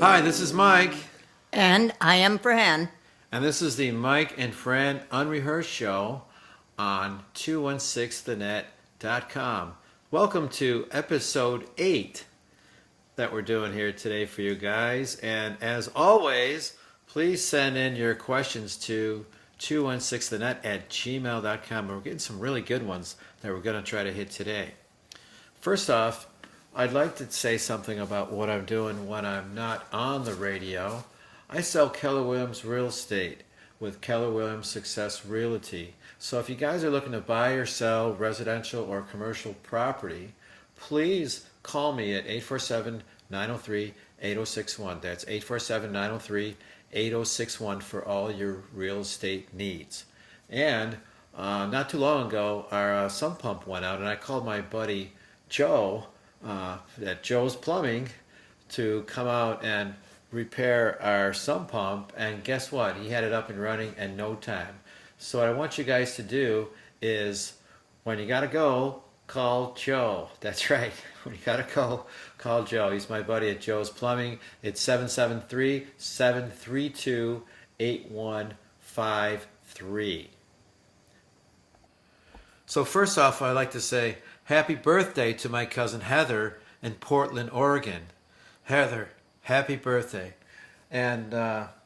Hi, this is Mike, And I am Fran. and this is the Mike and Fran Unrehearsed show on 216thenet.com. Welcome to episode 8 that we're doing here today for you guys. And as always, please send in your questions to 216thenet@gmail.com. We're getting some really good ones that we're going to try to hit today. First off, I'd like to say something about what I'm doing when I'm not on the radio. I sell Keller Williams real estate with Keller Williams Success Realty. So if you guys are looking to buy or sell residential or commercial property, please call me at 847-903-8061. That's 847-903-8061 for all your real estate needs. And not too long ago, our sump pump went out, and I called my buddy Joe at Joe's Plumbing to come out and repair our sump pump, and guess what? He had it up and running in no time. So what I want you guys to do is, when you gotta go, call Joe. That's right. When you gotta go, call Joe. He's my buddy at Joe's Plumbing. It's 773-732-8153. So first off, I'd like to say happy birthday to my cousin Heather in Portland, Oregon. Heather, happy birthday. And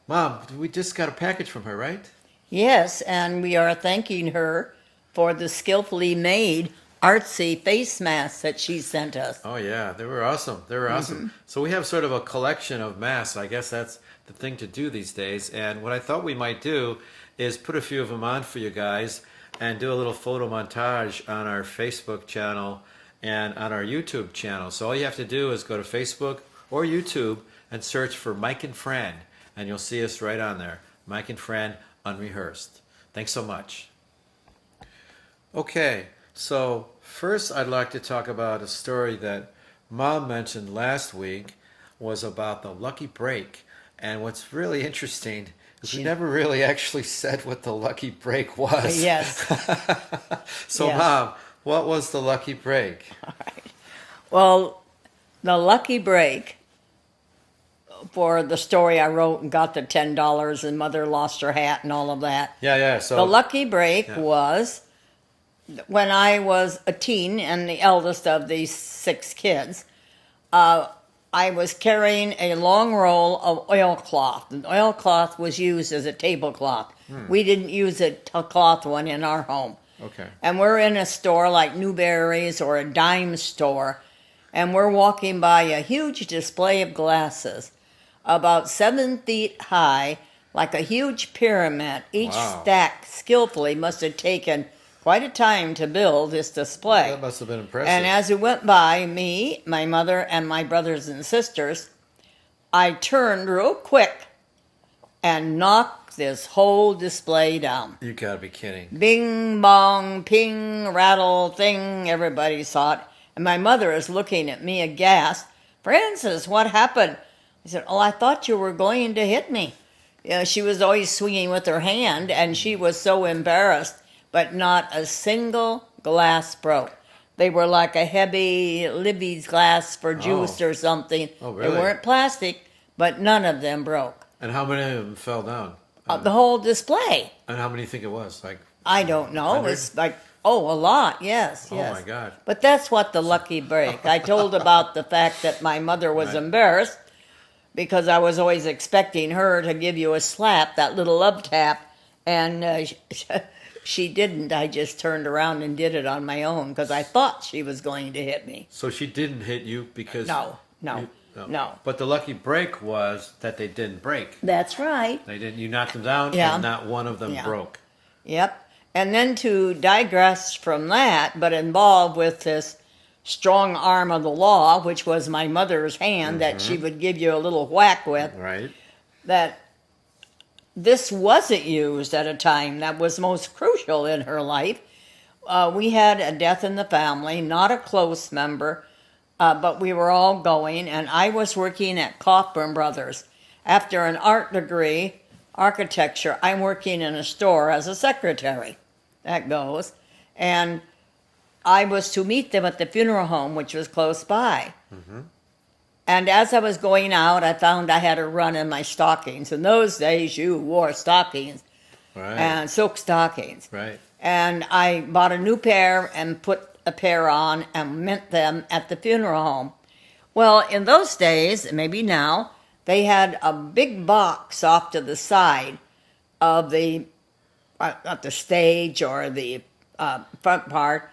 Mom, we just got a package from her, right? Yes, and we are thanking her for the skillfully made artsy face masks that she sent us. Oh yeah, they were awesome. They were awesome. So we have sort of a collection of masks. I guess that's the thing to do these days. And what I thought we might do is put a few of them on for you guys and do a little photo montage on our Facebook channel and on our YouTube channel. So all you have to do is go to Facebook or YouTube and search for Mike and Fran, and you'll see us right on there. Mike and Fran Unrehearsed. Thanks so much. Okay, so first I'd like to talk about a story that Mom mentioned last week, was about the lucky break. And what's really interesting is we never really actually said what the lucky break was. Yes. So Yes. Mom, what was the lucky break? Well, the lucky break for the story I wrote and got the $10 and Mother lost her hat and all of that. Yeah. So The lucky break was when I was a teen and the eldest of these 6 kids. I was carrying a long roll of oilcloth. And oilcloth was used as a tablecloth. We didn't use a cloth one in our home. okay. And we're in a store like Newberry's or a dime store, and we're walking by a huge display of glasses, about 7 feet high, like a huge pyramid. Each Wow. stack skillfully must have taken quite a time to build this display. That must have been impressive. And as it went by me, my mother, and my brothers and sisters, I turned real quick and knocked this whole display down. You gotta be kidding. Bing, bong, ping, rattle, thing, everybody saw it. And my mother is looking at me aghast. Francis, what happened? I said, oh, I thought you were going to hit me. You know, she was always swinging with her hand, and she was so embarrassed. But not a single glass broke. They were like a heavy Libby's glass for juice or something. Oh, really? They weren't plastic, but none of them broke. And how many of them fell down? The whole display. And how many do you think it was? Like, I don't know. 100? It's like, a lot, yes. oh my God. But that's what the lucky break. I told about the fact that my mother was Right. embarrassed because I was always expecting her to give you a slap, that little love tap, and she didn't. I just turned around and did it on my own because I thought she was going to hit me. So she didn't hit you because... No. No. But the lucky break was that they didn't break. That's right. They didn't. You knocked them down, Yeah. and not one of them Yeah. broke. Yep. And then to digress from that, but involved with this strong arm of the law, which was my mother's hand that she would give you a little whack with, Right. that this wasn't used at a time that was most crucial in her life. We had a death in the family, not a close member, but we were all going, and I was working at Kaufman Brothers. After an art degree, architecture, I'm working in a store as a secretary. That goes. And I was to meet them at the funeral home, which was close by. And as I was going out, I found I had a run in my stockings. In those days, you wore stockings Right. and silk stockings. Right. And I bought a new pair and put a pair on and mint them at the funeral home. Well, in those days, maybe now, they had a big box off to the side of the, not the stage or the front part,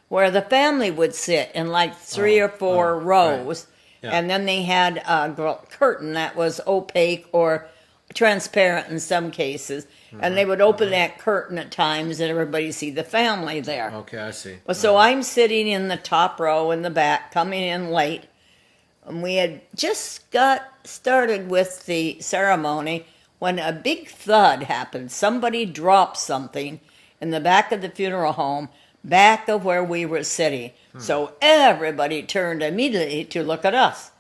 where the family would sit in like three or four rows. Right. Yeah. And then they had a curtain that was opaque or transparent in some cases. And they would open that curtain at times and everybody see the family there. Okay, I see. Well, so I'm sitting in the top row in the back, coming in late. And we had just got started with the ceremony when a big thud happened. Somebody dropped something in the back of the funeral home, back of where we were sitting. So everybody turned immediately to look at us.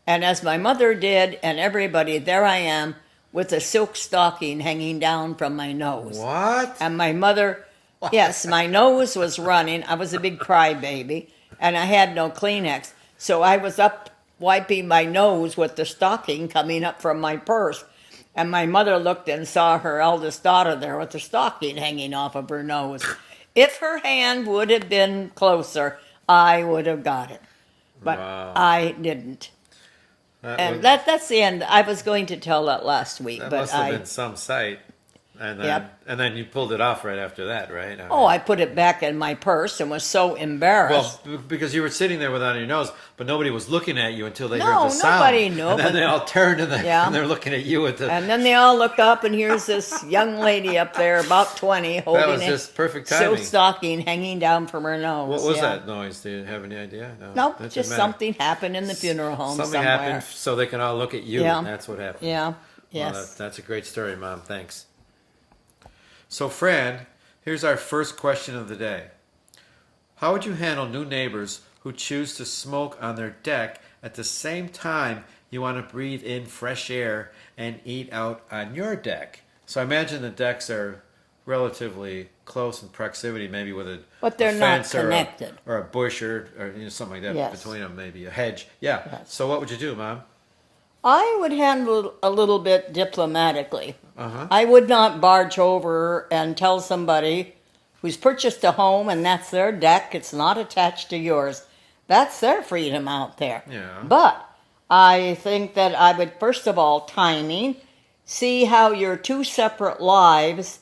And as my mother did, and everybody, there I am with a silk stocking hanging down from my nose. What? And my mother, yes, my nose was running. I was a big crybaby, and I had no Kleenex. So I was up wiping my nose with the stocking coming up from my purse. And my mother looked and saw her eldest daughter there with the stocking hanging off of her nose. If her hand would have been closer, I would have got it. But Wow. I didn't. And that's the end. I was going to tell that last week, That but must have been some sight. And then, Yep. and then you pulled it off right after that, right? I put it back in my purse and was so embarrassed. Well, because you were sitting there without your nose, but nobody was looking at you until they No, heard the sound. nobody knew, And then but- they all turned and, Yeah. and they're looking at you with the. And then they all look up, and here's this young lady up there, about 20, that holding was just perfect a silk timing. stocking hanging down from her nose. What was Yeah. that noise? Do you have any idea? Nope, that didn't just matter. something happened in the funeral home Something somewhere. happened so they can all look at you. Yeah. That's what happened. Yeah, Well, yes. that's a great story, Mom. Thanks. So, Fran, here's our first question of the day. How would you handle new neighbors who choose to smoke on their deck at the same time you want to breathe in fresh air and eat out on your deck? So I imagine the decks are relatively close in proximity, maybe with a But they're a not fence connected. or a bush or something like that Yes. between them, maybe a hedge. Yeah. Yes. So what would you do, Mom? I would handle it a little bit diplomatically. Uh-huh. I would not barge over and tell somebody who's purchased a home and that's their deck, it's not attached to yours. That's their freedom out there. Yeah. But I think that I would, first of all, timing, see how your two separate lives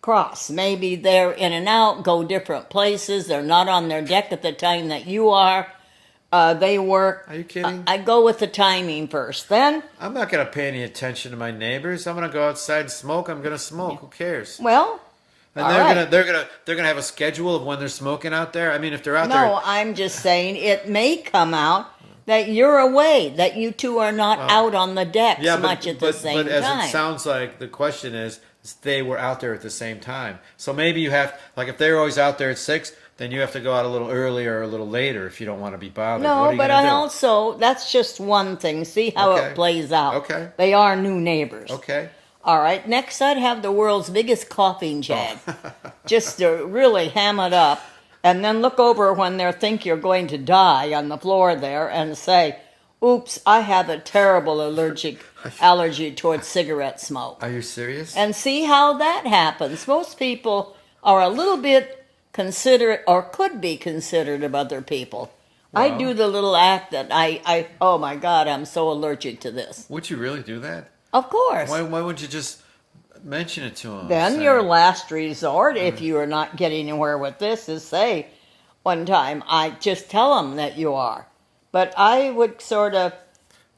cross. Maybe they're in and out, go different places, they're not on their deck at the time that you are. They work. Are you kidding? I go with the timing first. Then, I'm not going to pay any attention to my neighbors. I'm going to go outside and smoke. I'm going to smoke. Who cares? well, And all they're right. they're gonna have a schedule of when they're smoking out there. I mean, if they're out No, I'm just saying it may come out that you're away, that you two are not out on the decks there, much at the same but as time. it sounds like the question is they were out there at the same time. So maybe you have, like, if they're always out there at 6, then you have to go out a little earlier or a little later if you don't want to be bothered. What are No, you but gonna I do? also, that's just one thing. See how Okay. it plays out. Okay. They are new neighbors. Okay. All right, next I'd have the world's biggest coughing jag. Just to really ham it up. And then look over when they think you're going to die on the floor there and say, oops, I have a terrible allergy towards cigarette smoke. Are you serious? And see how that happens. Most people are a little bit considerate or could be considerate of other people. I Wow. do the little act that I oh my God, I'm so allergic to this. Would you really do that? Of course. Why wouldn't you just mention it to them? Then your last resort, if you are not getting anywhere with this, is say, one time, I just tell them that you are. But I would sort of,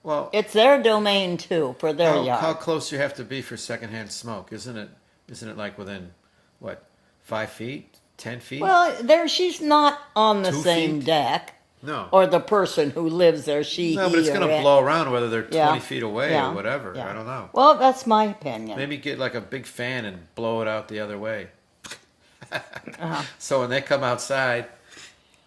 well, it's their domain too, for their yard. how close you have to be for secondhand smoke? Isn't it like within what, 5 feet, 10 feet? Well, she's not on the 2 same feet? deck. No. Or the person who lives there, No, but it's going to blow around whether they're 20 feet away Yeah. or whatever. Yeah. I don't know. Well, that's my opinion. Maybe get like a big fan and blow it out the other way. Uh-huh. So when they come outside,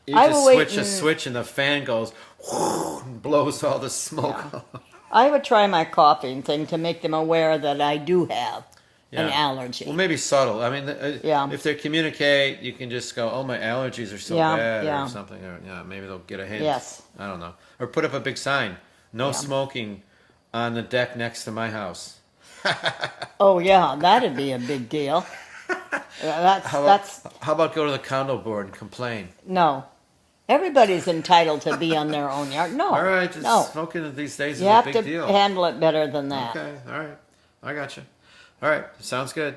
you I just will wait switch a and- switch and the fan goes and blows all the smoke. I would try my coughing thing to make them aware that I do have an Yeah. allergy. Well, maybe subtle. I mean, Yeah. if they communicate, you can just go, "Oh, my allergies are so Yeah, bad," yeah. or something. Or maybe they'll get a hint. Yes. I don't know. Or put up a big sign. No Yeah. smoking on the deck next to my house. Oh yeah, that'd be a big deal. How about, That's how about go to the condo board and complain? no. Everybody's entitled to be on their own yard. All No, right, just no. smoking these days You is a have big to deal. handle it better than that. Okay, all right. I got you. All right, sounds good.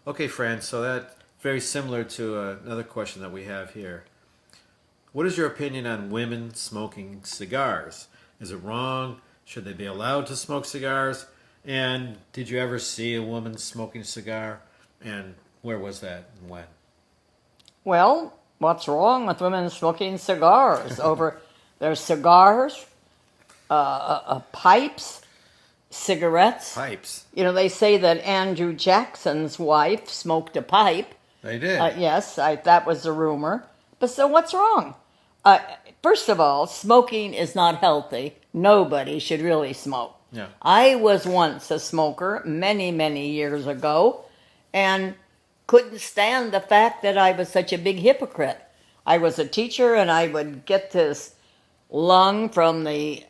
Okay, Fran, so that's very similar to another question that we have here. What is your opinion on women smoking cigars? Is it wrong? Should they be allowed to smoke cigars? And did you ever see a woman smoking a cigar? And where was that and when? Well, what's wrong with women smoking cigars? Over there's cigars, pipes, cigarettes. Pipes. You know, they say that Andrew Jackson's wife smoked a pipe. They did. Yes, that was a rumor. But so what's wrong? Uh, First of all, smoking is not healthy. Nobody should really smoke. Yeah. I was once a smoker many, many years ago and couldn't stand the fact that I was such a big hypocrite. I was a teacher and I would get this lung from the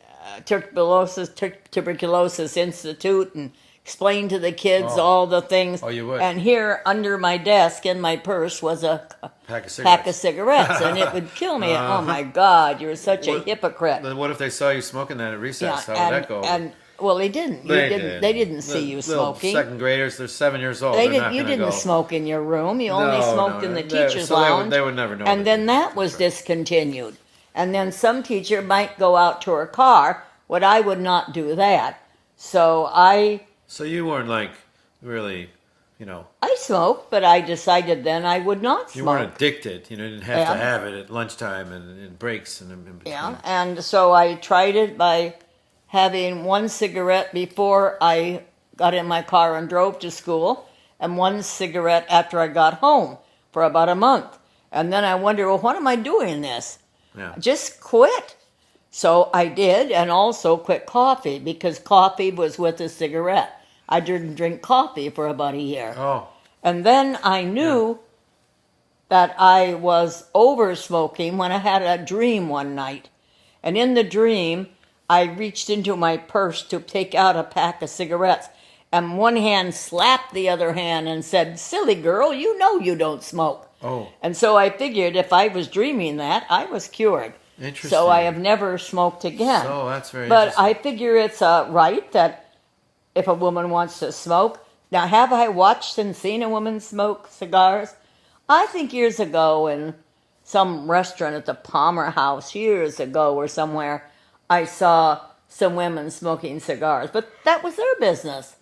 tuberculosis institute and explain to the kids Oh. all the things. Oh, you would? And here under my desk in my purse was a Pack of cigarettes. pack of cigarettes, and it would kill me. Oh my God, you're such a hypocrite. Then what if they saw you smoking that at recess? How would and, that go? and well, they didn't. They didn't see you Little smoking. second graders, they're 7 years old. They They're not didn't. You gonna didn't go, smoke in your room. You only No, smoked no, in the they- teacher's so lounge. they would never know. And then that was discontinued. And then some teacher might go out to her car. But I would not do that. So So you weren't like really, you know, I smoked, but I decided then I would not you smoke. weren't addicted. You know, you didn't have Yeah. to have it at lunchtime and in breaks and in between. Yeah, and so I tried it by having one cigarette before I got in my car and drove to school, and one cigarette after I got home for about a month. And then I wondered, well, what am I doing this? Yeah. Just quit. So I did, and also quit coffee because coffee was with a cigarette. I didn't drink coffee for about a year. Oh, And then I knew that I was over smoking when I had a dream one night. And in the dream, I reached into my purse to take out a pack of cigarettes. And one hand slapped the other hand and said, "Silly girl, you know you don't smoke." oh, And so I figured if I was dreaming that, I was cured. interesting. So I have never smoked again. So that's very But interesting. I figure it's right that if a woman wants to smoke. Now, have I watched and seen a woman smoke cigars? I think years ago in some restaurant at the Palmer House, years ago or somewhere, I saw some women smoking cigars. But that was their business.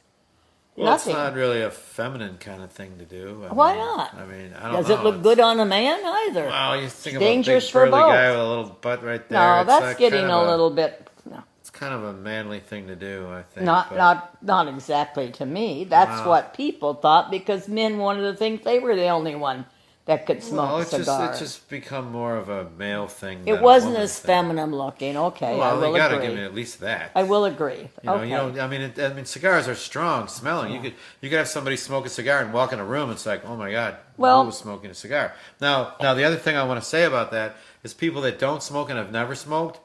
Well, Nothing. it's not really a feminine kind of thing to do. Why not? I mean, I don't Does know. it look good on a man either? Well, you think It's of dangerous a big for burly both. guy with a little butt right there. No, It's that's like getting kind a of little bit. No. It's kind of a manly thing to do, I think. Not but- not exactly to me. That's Wow. what people thought because men wanted to think they were the only one that could smoke Well, a it's cigar. just become more of a male thing. It than a wasn't woman as thing. feminine looking. Okay, I Well, will you gotta agree. give me at least that. I will agree. You know, okay. you know. I mean, cigars are strong smelling. You could have somebody smoke a cigar and walk in a room. It's like, oh my god, Well- who was smoking a cigar? Now, the other thing I want to say about that is people that don't smoke and have never smoked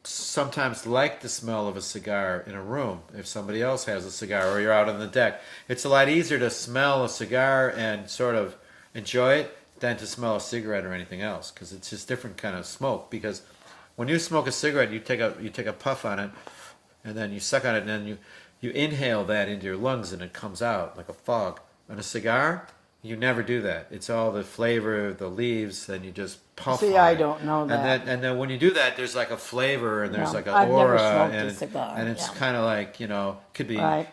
sometimes like the smell of a cigar in a room. If somebody else has a cigar or you're out on the deck, it's a lot easier to smell a cigar and sort of enjoy it than to smell a cigarette or anything else because it's just different kind of smoke. Because when you smoke a cigarette, you take a puff on it, and then you suck on it, and then you inhale that into your lungs, and it comes out like a fog. On a cigar, you never do that. It's all the flavor, the leaves, and you just puff. See, on I it. don't know that. And then when you do that, there's like a flavor, and there's No, like an I've never aura, smoked a and cigar, and it's yeah. kind of like could be Right.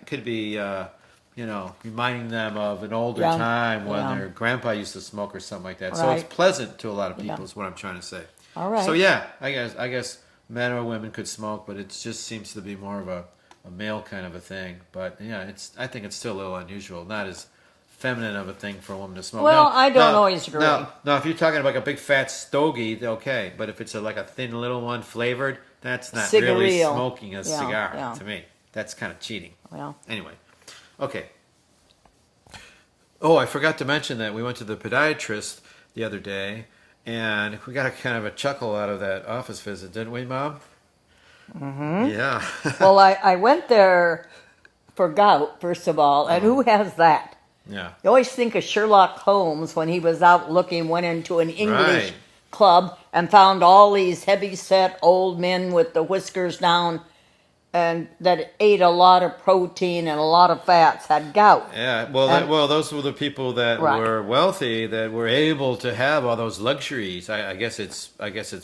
reminding them of an older Yeah, time when yeah. their grandpa used to smoke or something like that. So Right. it's pleasant to a lot of people. Yeah. Is what I'm trying to say. All right. So yeah, I guess men or women could smoke, but it just seems to be more of a male kind of a thing. But yeah, I think it's still a little unusual, not as feminine of a thing for a woman to smoke. Well, I don't always agree. Now, if you're talking about like a big fat stogie, okay. But if it's like a thin little one flavored, that's not really Cigarillo. smoking a Yeah, cigar yeah. to me. That's kind of cheating. Well, Anyway, okay. Oh, I forgot to mention that we went to the podiatrist the other day, and we got a kind of a chuckle out of that office visit, didn't we, Mom? Yeah. Well, I went there for gout, first of all, and who has that? Yeah. You always think of Sherlock Holmes when he was out looking, went into an English Right. club and found all these heavy set old men with the whiskers down and that ate a lot of protein and a lot of fats, had gout. Yeah, well, And those were the people that right, were wealthy that were able to have all those luxuries. I guess it's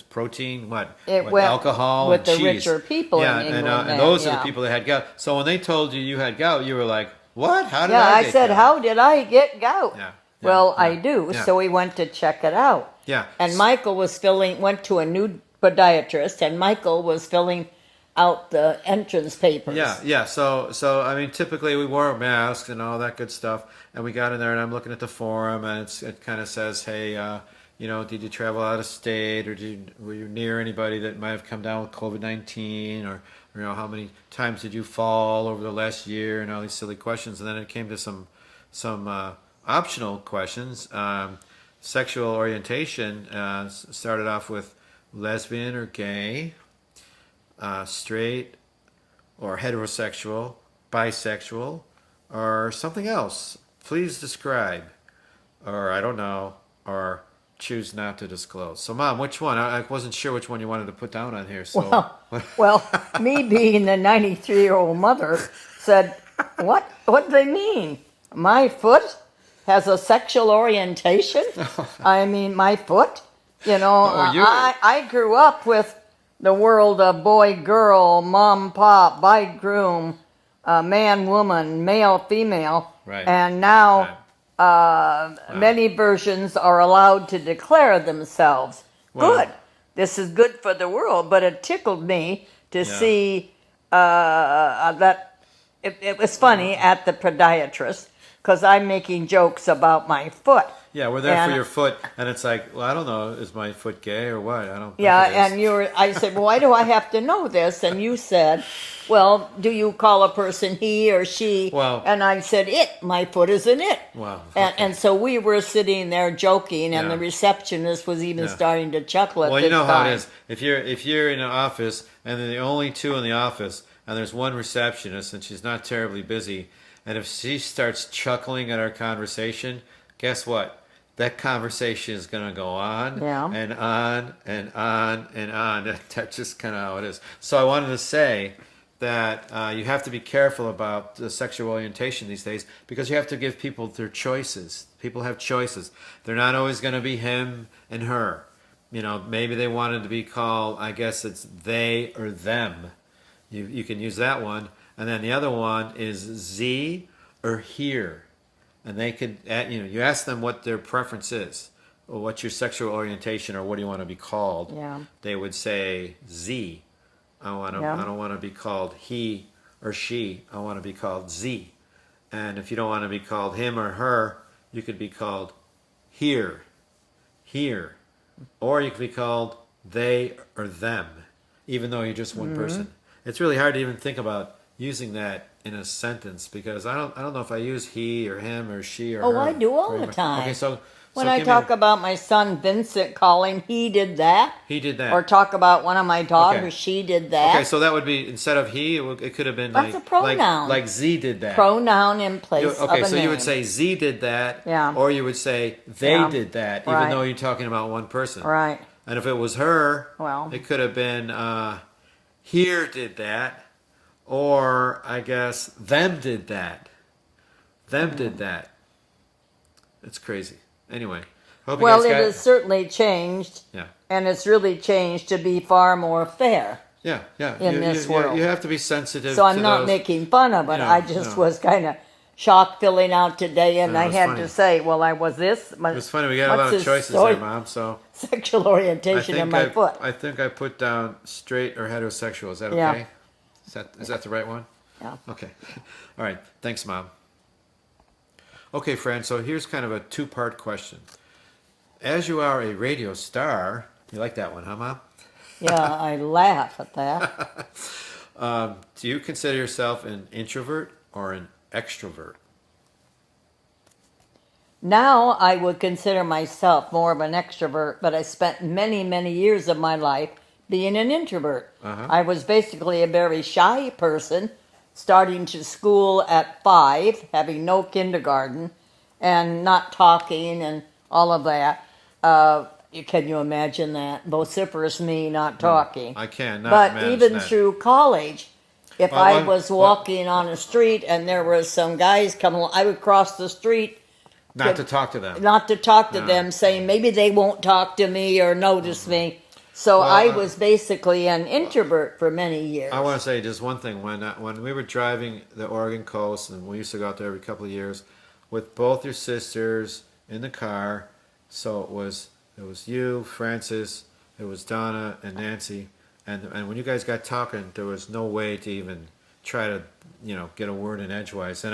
protein, it what went alcohol with and the cheese. richer people Yeah, in England and then, those are the yeah. people that had gout. So when they told you you had gout, you were like, "What? How did Yeah, I I get said, gout?" how did I get gout? Yeah, yeah, Well, yeah, I do. yeah, So we went to check it out. yeah, And Michael went to a new podiatrist, and Michael was filling out the entrance papers. yeah. So I mean, typically we wore masks and all that good stuff, and we got in there, and I'm looking at the form, and it kind of says, "Hey, did you travel out of state, or were you near anybody that might have come down with COVID-19, or how many times did you fall over the last year, and all these silly questions." And then it came to some optional questions. Sexual orientation started off with lesbian or gay, straight or heterosexual, bisexual, or something else. Please describe, or I don't know, or choose not to disclose. So, Mom, which one? I wasn't sure which one you wanted to put down on here. So, Well, me being the 93-year-old mother said, What do they mean? My foot has a sexual orientation? I mean, my foot? Oh, you. I grew up with the world of boy, girl, mom, pop, bride, groom, man, woman, male, female. Right. And now Wow. many versions are allowed to declare themselves. Well, Good. This is good for the world, but it tickled me to see that it was funny at the podiatrist because I'm making jokes about my foot. Yeah, we're there for And- your foot, and it's like, well, I don't know, is my foot gay or what? I don't. think Yeah, it is. and I said, well, why do I have to know this? And you said, well, do you call a person he or she? Well- and I said, it. My foot is an it. Wow. And so we were sitting there joking, and Yeah. the receptionist was even Yeah. starting to chuckle at Well, this you know how time. it is. If you're in an office and they're the only two in the office, and there's one receptionist and she's not terribly busy, and if she starts chuckling at our conversation, guess what? That conversation is going to go on Yeah. and on and on and on. That's just kind of how it is. So I wanted to say that you have to be careful about the sexual orientation these days because you have to give people their choices. People have choices. They're not always going to be him and her. Maybe they wanted to be called, I guess it's they or them. You can use that one. And then the other one is Z or here. And they could, you ask them what their preference is, or what's your sexual orientation, or what do you want to be called. Yeah. They would say Z. I don't want to be called he or she. I want to be called Z. And if you don't want to be called him or her, you could be called here, or you could be called they or them, even though you're just one person. It's really hard to even think about using that in a sentence because I don't know if I use he or him or she or her. Oh, I do all the Okay, time. so When so I give talk me, about my son Vincent, call him he did that. he did that. Or talk about one of my daughters, Okay. she did that. Okay, so that would be instead of he, it could have been That's like a pronoun. like Z did that. Pronoun in place of Okay, a so name. you would say Z did that, Yeah. or you would say they Yeah. did that, even Right. though you're talking about one person. Right. And if it was her, Well. it could have been here did that, or I guess them did that. Them did that. It's crazy. Anyway, hope Well, you it guys got. has certainly changed, Yeah. and it's really changed to be far more fair. Yeah, yeah. in this world. You have to be sensitive. So I'm to not those. making fun of it. No, I just no. was kind of shocked filling out today, and No, I it's had funny. to say, well, I was this. My, It was funny. We got a lot what's of his choices story? there, Mom. So Sexual orientation in my foot. I think I put down straight or heterosexual. Is that Yeah. okay? Is that the right one? Yeah. Okay. All right. Thanks, Mom. Okay, Fran. So here's kind of a two-part question. As you are a radio star, you like that one, huh, Mom? Yeah, I laugh at that. Do you consider yourself an introvert or an extrovert? Now I would consider myself more of an extrovert, but I spent many, many years of my life being an introvert. Uh-huh. I was basically a very shy person, starting to school at 5, having no kindergarten, and not talking and all of that. Can you imagine that? Vociferous me not talking. I cannot But manage even that. through college, if Well, I was walking on a street and there was some guys coming along, I would cross the street not to talk to them. not to talk to No. them, saying maybe they won't talk to me or notice me. So Well, I was basically an introvert for many years. I want to say just one thing. When we were driving the Oregon coast, and we used to go out there every couple of years, with both your sisters in the car. So it was you, Frances, it was Donna and Nancy, and when you guys got talking, there was no way to even try to get a word in edgewise. And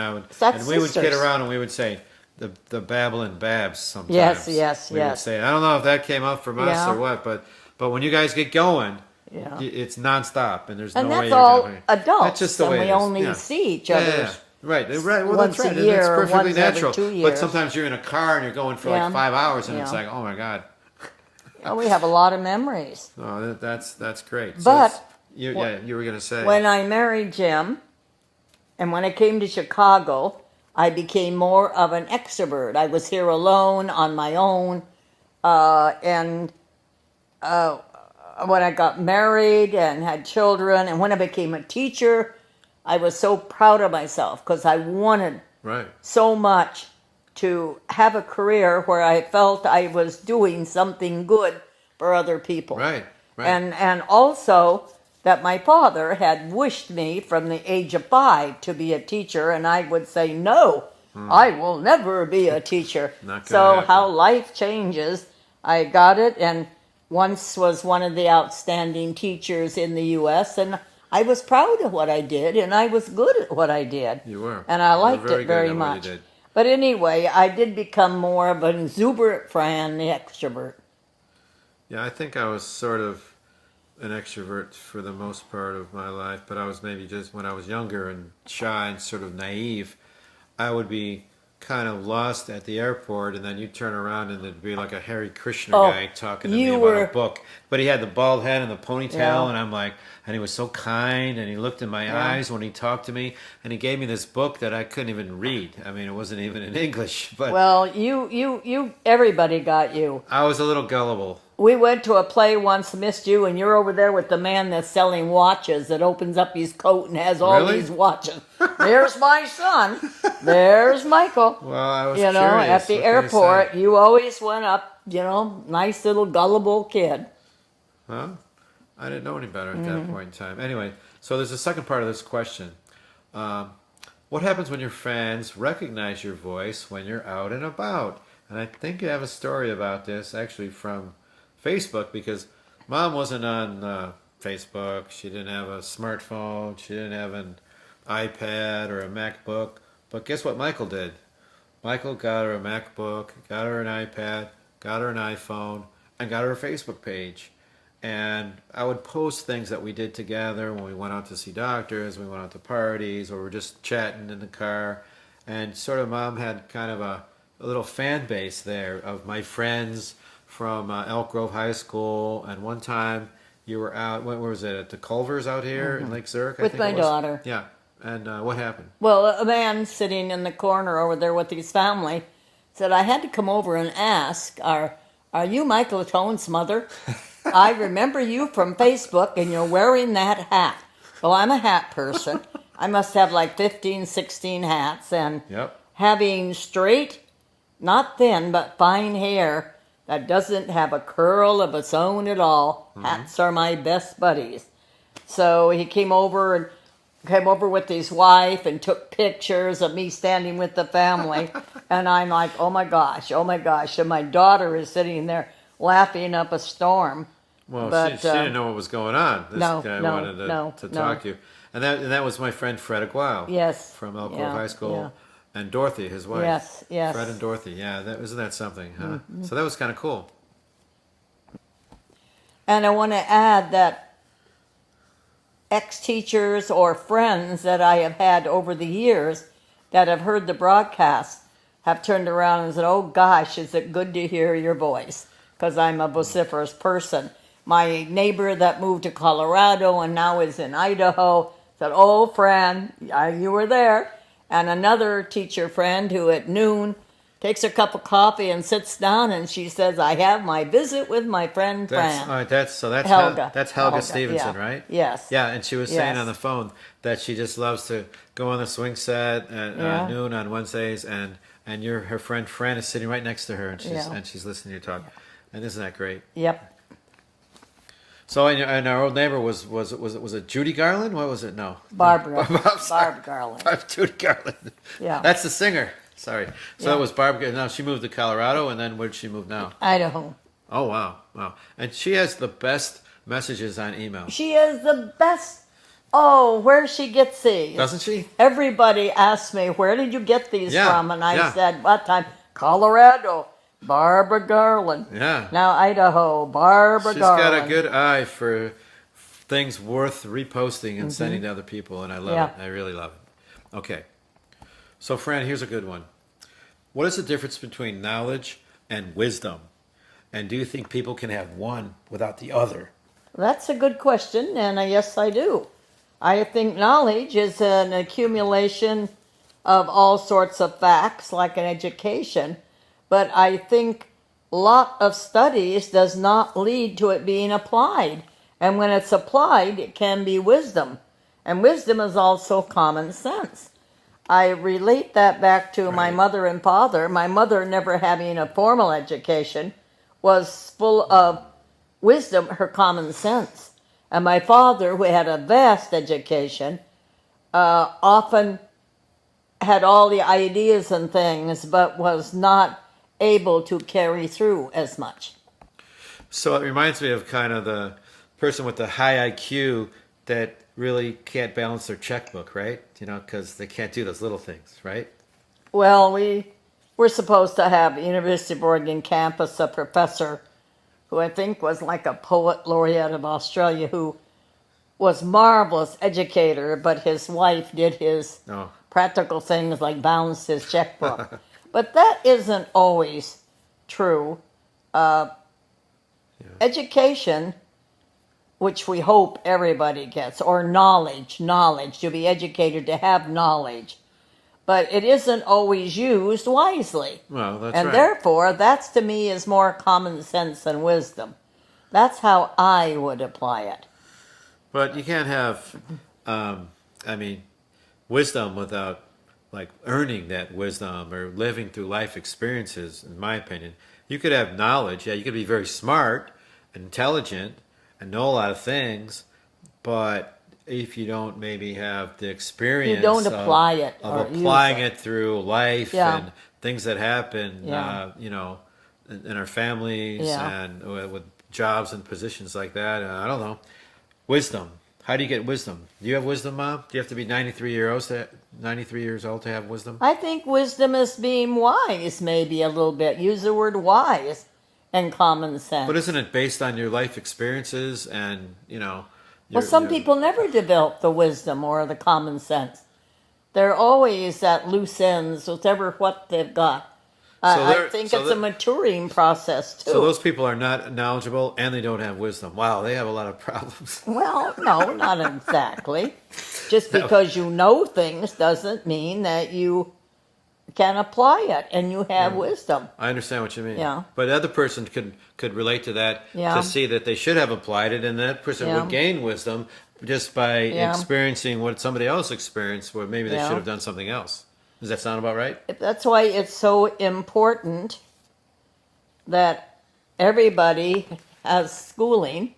we would sisters. get around and we would say the babbling babs sometimes. Yes, we would yes. say, I don't know if that came up from us Yeah. or what, but when you guys get going. Yeah. It's nonstop, and there's And no way that's you're all gonna. adults, That's just the and way we it is. only Yeah. see each Yeah, other yeah. Right, right. Well, once that's right. a year It's or perfectly once every natural. 2 But years. sometimes you're in a car and you're going for Yeah. like 5 hours, and it's Yeah. like, oh my god. Well, we have a lot of memories. Oh, that's great. But you were gonna say. When I married Jim, and when I came to Chicago, I became more of an extrovert. I was here alone on my own, and when I got married and had children, and when I became a teacher, I was so proud of myself because I wanted Right. so much to have a career where I felt I was doing something good for other people. Right. Right. And also that my father had wished me from the age of 5 to be a teacher, and I would say, no, I will never be a teacher. Not gonna So happen. how life changes, I got it, and once was one of the outstanding teachers in the U.S., and I was proud of what I did, and I was good at what I did. You were. And I You were liked very it good very at what you much. did. But anyway, I did become more of an exuberant Fran, the extrovert. Yeah, I think I was sort of an extrovert for the most part of my life, but I was maybe just when I was younger and shy and sort of naive, I would be kind of lost at the airport, and then you turn around and there'd be like a Hare Krishna Oh, guy talking to me you about were- a book. But he had the bald head and the ponytail, Yeah. and I'm like, and he was so kind, and he looked in my Yeah. eyes when he talked to me, and he gave me this book that I couldn't even read. I mean, it wasn't even in English, but Well, everybody got you. I was a little gullible. We went to a play once, missed you, and you're over there with the man that's selling watches that opens up his coat and has all Really? these watches. There's my son. There's Michael. Well, I was You know, curious. at the What can I say? airport, you always went up, nice little gullible kid. Huh? I didn't know any better at that Mm-hmm. point in time. Anyway, so there's a second part of this question. What happens when your fans recognize your voice when you're out and about? And I think you have a story about this actually from Facebook, because Mom wasn't on Facebook. She didn't have a smartphone. She didn't have an iPad or a MacBook. But guess what Michael did? Michael got her a MacBook, got her an iPad, got her an iPhone, and got her a Facebook page. And I would post things that we did together when we went out to see doctors, we went out to parties, or we were just chatting in the car. And sort of Mom had kind of a little fan base there of my friends from Elk Grove High School. And one time you were out, where was it, at the Culvers out here in Lake Zurich? I With think my it was? daughter. Yeah. And what happened? Well, a man sitting in the corner over there with his family said, I had to come over and ask, are you Michael Tone's mother? I remember you from Facebook, and you're wearing that hat. Well, I'm a hat person. I must have like 15, 16 hats, and Yep. having straight, not thin, but fine hair that doesn't have a curl of its own at all. Hats are my best buddies. So he came over with his wife and took pictures of me standing with the family. And I'm like, oh my gosh. And my daughter is sitting there laughing up a storm. Well, But, she didn't know what was going on. This no, guy no, wanted to no, talk to you. And that was my friend Fred Agual. Yes. From Elk Grove Yeah, High School. yeah. And Dorothy, his wife. Yes, yes. Fred and Dorothy. Yeah, isn't that something, huh? So that was kind of cool. And I want to add that ex-teachers or friends that I have had over the years that have heard the broadcast have turned around and said, oh gosh, is it good to hear your voice? Because I'm a vociferous person. My neighbor that moved to Colorado and now is in Idaho said, "Oh, Fran, you were there." And another teacher friend who at noon takes a cup of coffee and sits down and she says, "I have my visit with my friend That's Fran." all right. That's Helga. that's Helga Helga, Stevenson, yeah. right? Yes. Yeah, and she was saying Yes. on the phone that she just loves to go on the swing set at Yeah. noon on Wednesdays, and her friend Fran is sitting right next to her, and Yeah. she's listening to you talk, and isn't that great? Yep. So, and our old neighbor was it Judy Garland? What was it? No, Barbara. Sorry. Barb Garland. Judy Garland. Yeah. That's the singer. Sorry. So Yeah. that was Barb. Now she moved to Colorado, and then where did she move now? Idaho. Oh wow. And she has the best messages on email, She is the best. Oh, where she gets these. doesn't she? Everybody asks me, "Where did you get these Yeah, from?" And I yeah. said, "What time? Colorado. Barbara Garland." Yeah. Now Idaho. Barbara She's Garland. got a good eye for things worth reposting and sending to other people, and I love Yeah. it. I really love it. Okay. So, Fran, here's a good one. What is the difference between knowledge and wisdom? And do you think people can have one without the other? That's a good question, and yes, I do. I think knowledge is an accumulation of all sorts of facts, like an education, but I think a lot of studies does not lead to it being applied. And when it's applied, it can be wisdom. And wisdom is also common sense. I relate that back to my Right. mother and father. My mother, never having a formal education, was full of wisdom, her common sense. And my father, who had a vast education, often had all the ideas and things, but was not able to carry through as much. So it reminds me of kind of the person with the high IQ that really can't balance their checkbook, right? You know, because they can't do those little things, right? Well, we were supposed to have at University of Oregon campus a professor who I think was like a poet laureate of Australia who was marvelous educator, but his wife did his Oh, practical things like balance his checkbook. But that isn't always true. Education, which we hope everybody gets, or knowledge, to be educated, to have knowledge. But it isn't always used wisely. well, that's And right. therefore, that's to me is more common sense than wisdom. That's how I would apply it. But you can't have, I mean, wisdom without like earning that wisdom or living through life experiences, in my opinion. You could have knowledge, yeah, you could be very smart, intelligent, and know a lot of things, but if you don't maybe have the experience You don't apply it of or use applying it. it through life Yeah. and things that happen, Yeah. you know, in our families Yeah. and with jobs and positions like that. I don't know. Wisdom. How do you get wisdom? Do you have wisdom, Mom? Do you have to be 93 years old to have wisdom? I think wisdom is being wise, maybe a little bit. Use the word wise and common sense. But isn't it based on your life experiences and, you know, Well, some people never develop the wisdom or the common sense. They're always at loose ends, whatever what they've got. I think it's a maturing process, too. So those people are not knowledgeable and they don't have wisdom. Wow, they have a lot of problems. Well, no, not exactly. Just because you know things doesn't mean that you can apply it and you have wisdom. I understand what you mean. Yeah. But the other person could relate to that Yeah. to see that they should have applied it, and that person Yeah. would gain wisdom just by Yeah. experiencing what somebody else experienced, where maybe they Yeah. should have done something else. Does that sound about right? That's why it's so important that everybody has schooling.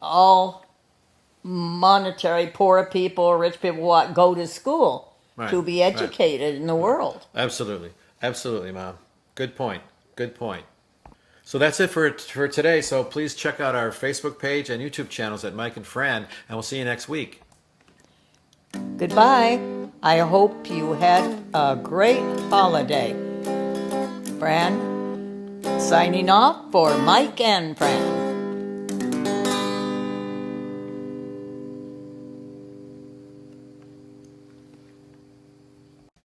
All monetary, poor people, rich people, go to school Right, to be right. educated in the world. Absolutely. Absolutely, Mom. Good point. Good point. So that's it for today. So please check out our Facebook page and YouTube channels at Mike and Fran, and we'll see you next week. Goodbye. I hope you had a great holiday. Fran, signing off for Mike and Fran.